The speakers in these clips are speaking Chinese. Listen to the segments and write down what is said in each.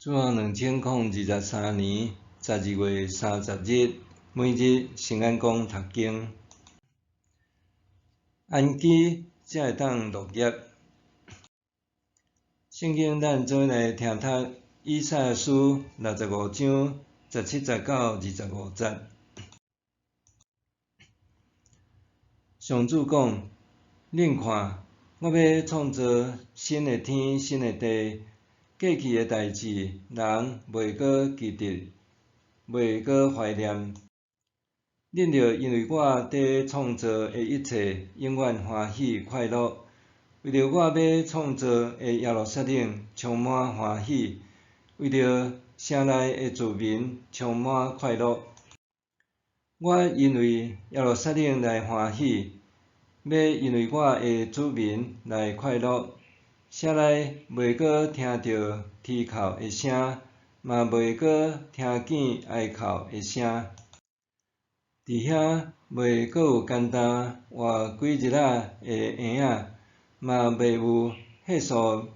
主后2023年12月30日，每日圣安宫读经，安基才会当落叶。圣经咱做来听读以赛亚书65章17节到25节。上主讲：恁看，我要创造新的天、新的地。过去的代志，人袂阁记得，袂阁怀念。恁着因为我伫创造的一切，永远欢喜快乐。为着我要创造的耶路撒冷充满欢喜，为着城内的居民充满快乐。我因为耶路撒冷来欢喜，要因为我的子民来快乐。城内袂阁听到啼哭的声，嘛袂阁听见哀哭的声。伫遐袂阁有简单活几日仔的婴仔，嘛袂有岁数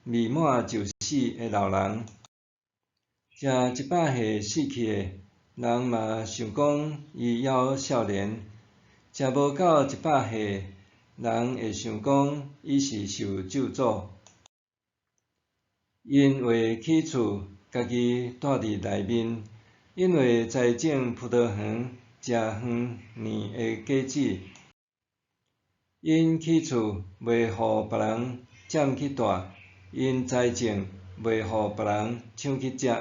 未满就死的老人。食100岁死去的人嘛想讲伊还有少年，食无到100岁，人会想讲伊是受咒诅。因为起厝，家己住伫内面；因为栽种葡萄园，食远年的果子。因起厝，袂互别人占去住；因栽种，袂互别人抢去食。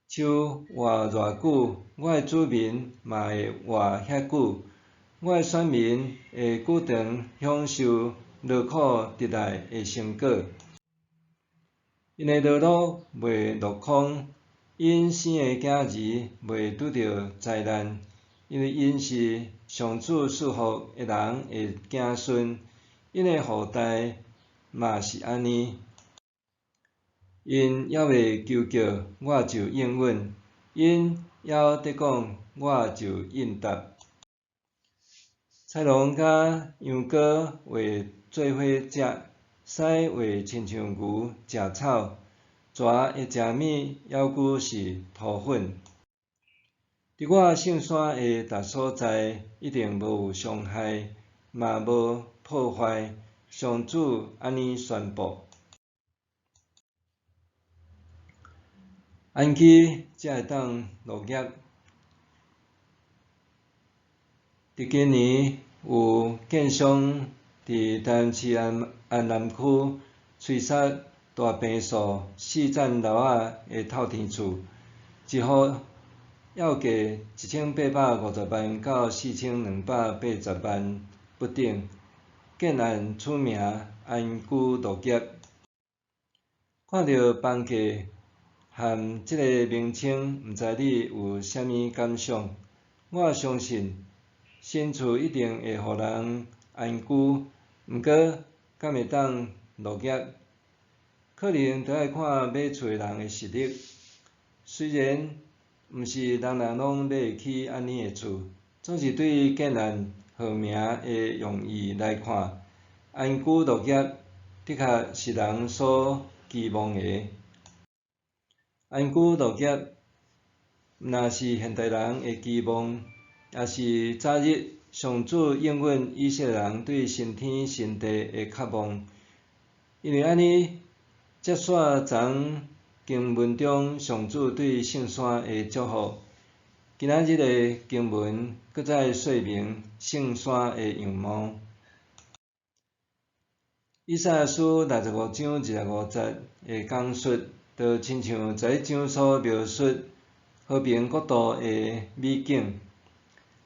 树活偌久，我的子民嘛会活遐久。我的选民会久长享受劳苦得来的成果。因的劳碌袂落空，因生的囝儿袂拄着灾难，因为因是上主赐福的人的子孙，因的后代嘛是安尼。因还未求叫，我就应允；因还得讲，我就应答。豺狼甲羊羔会做伙食。狮会亲像牛食草，蛇会食物，犹犹是土粉。伫我圣山的逐所在，一定无有伤害，嘛无破坏。上主安尼宣布。安基才会当落叶。伫今年有建商伫台南市安南区吹杀大坪数4层楼仔的透天厝，一户要价1850万到4280万不等，建案取名安居乐业。看到房价和即个名称，毋知你有啥物感想？我相信新厝一定会互人安居，毋过敢会当落叶，可能着爱看买厝的人的实力。虽然毋是人人拢买得起安尼的厝，总是对建案号名的用意来看，安居乐业的确是人所期望的。安居乐业毋若是现代人的期望，也是早日上主应允以色列人对新天新地的渴望。因为安尼，接续昨经文中上主对圣山的祝福。今仔日的经文搁再说明圣山的样貌。以赛亚书65章25节的讲述，就亲像在一章所描述和平国度的美景。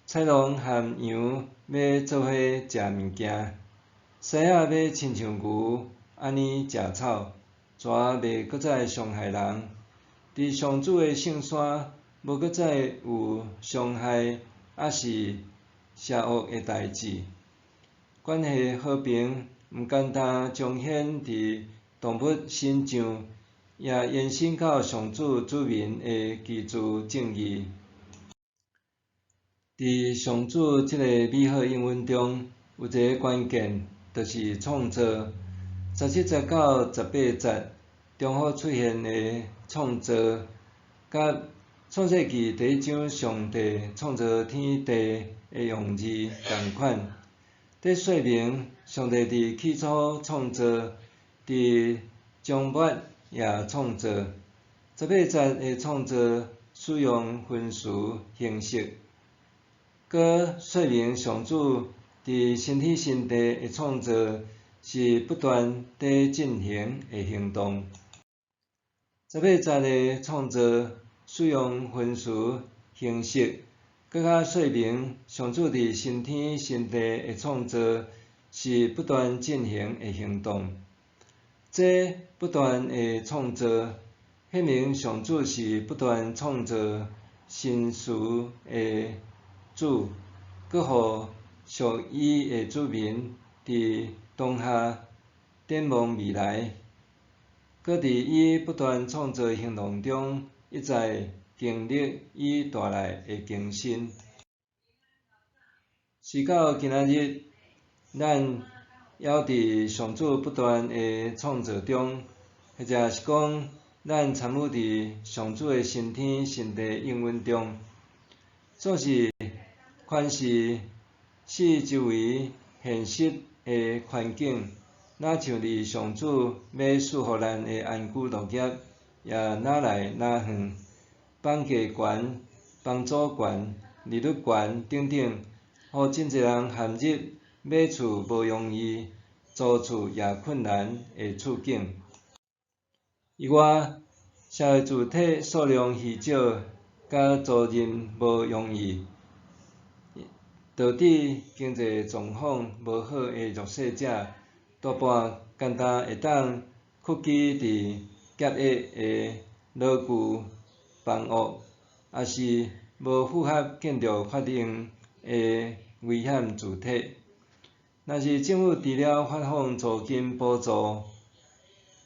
豺狼和羊要做伙食物件，狮仔要亲像牛安尼食草，蛇袂搁再伤害人。伫上主的圣山，无搁再有伤害，还是邪恶的代志。关系和平毋单单彰显伫动物身上，也延伸到上主子民的居住正义。伫上主即个美好应允中，有一个关键，就是创造。17节到18节，中好出现的创造，甲创世纪第1章上帝创造天地的用字同款，这说明上帝伫起初创造，伫终末也创造。18节的创造使用分词形式，搁说明上主伫新天新地的创造是不断地进行的行动。18节的创造使用分词形式，搁较说明上主伫新天新地的创造是不断进行的行动。这不断的创造，显明上主是不断创造新事的主，搁互属伊的子民伫当下展望未来，搁伫伊不断创造行动中一再经历伊带来的更新。是到今仔日，咱还伫上主不断的创造中，或者是讲咱参与伫上主的新天新地应允中，总是凡是四周围现实的环境，若像伫上主要赐予咱的安居乐业，也哪来哪远，房价悬、房租悬、利率悬等等，互真侪人陷入买厝无容易、租厝也困难的处境。以外，社会主体数量稀少，甲租赁无容易，导致经济状况无好的弱势者，大半简单会当屈居伫狭隘的老旧房屋，也是无符合建筑法令的危险主体。若是政府除了发放租金补助，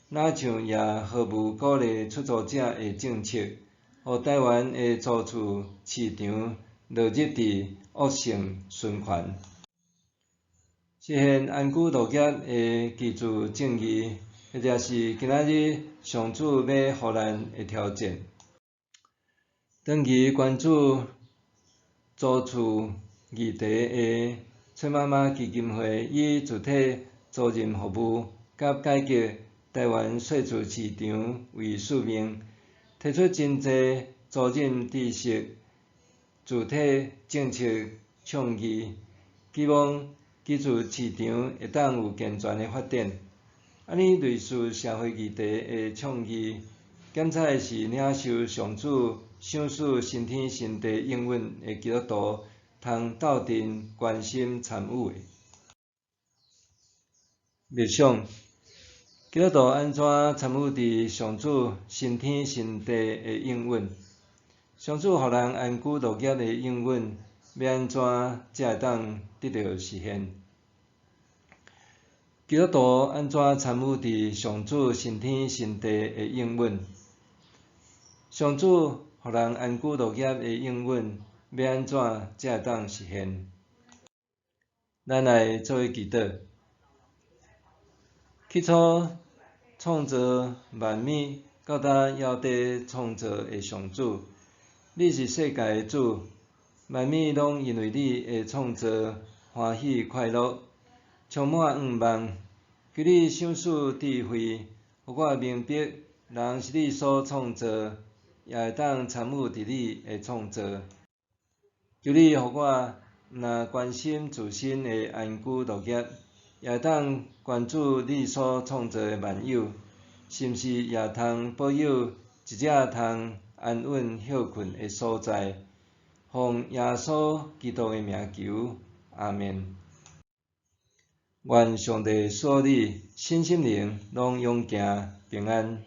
哪像也毫无鼓励出租者的政策，互台湾的租厝市场落入伫恶性循环，实现安居乐业的居住正义，或者是今仔日上主要互咱的条件。长期关注租厝议题的崔妈妈基金会，以主体租赁服务甲改革台湾税厝市场为使命，提出真侪租赁知识、主体政策倡议，希望居住市场会当有健全的发展。安尼类似社会议题的倡议，检查的是领受上主赏赐新天新地应允的基督徒，通斗阵关心参与的。默想，基督徒安怎参与伫上主新天新地的应允？上主互人安居乐业的应允，要安怎才会当得到实现？基督徒安怎参与伫上主新天新地的应允？上主互人安居乐业的应允，要安怎才会当实现？咱来做伙祈祷。起初创造万物，到刾还伫创造的上主，你是世界的主，万物拢因为你的创造欢喜快乐，充满愿望。求你赏赐智慧，互我明白人是你所创造，也会当参与伫你的创造。求你互我毋但关心自身的安居乐业，也会当关注你所创造的万有，甚至也通保有一只通安稳休困的所在。奉耶稣基督的名求，阿们。愿上帝赐你身心灵拢永行平安。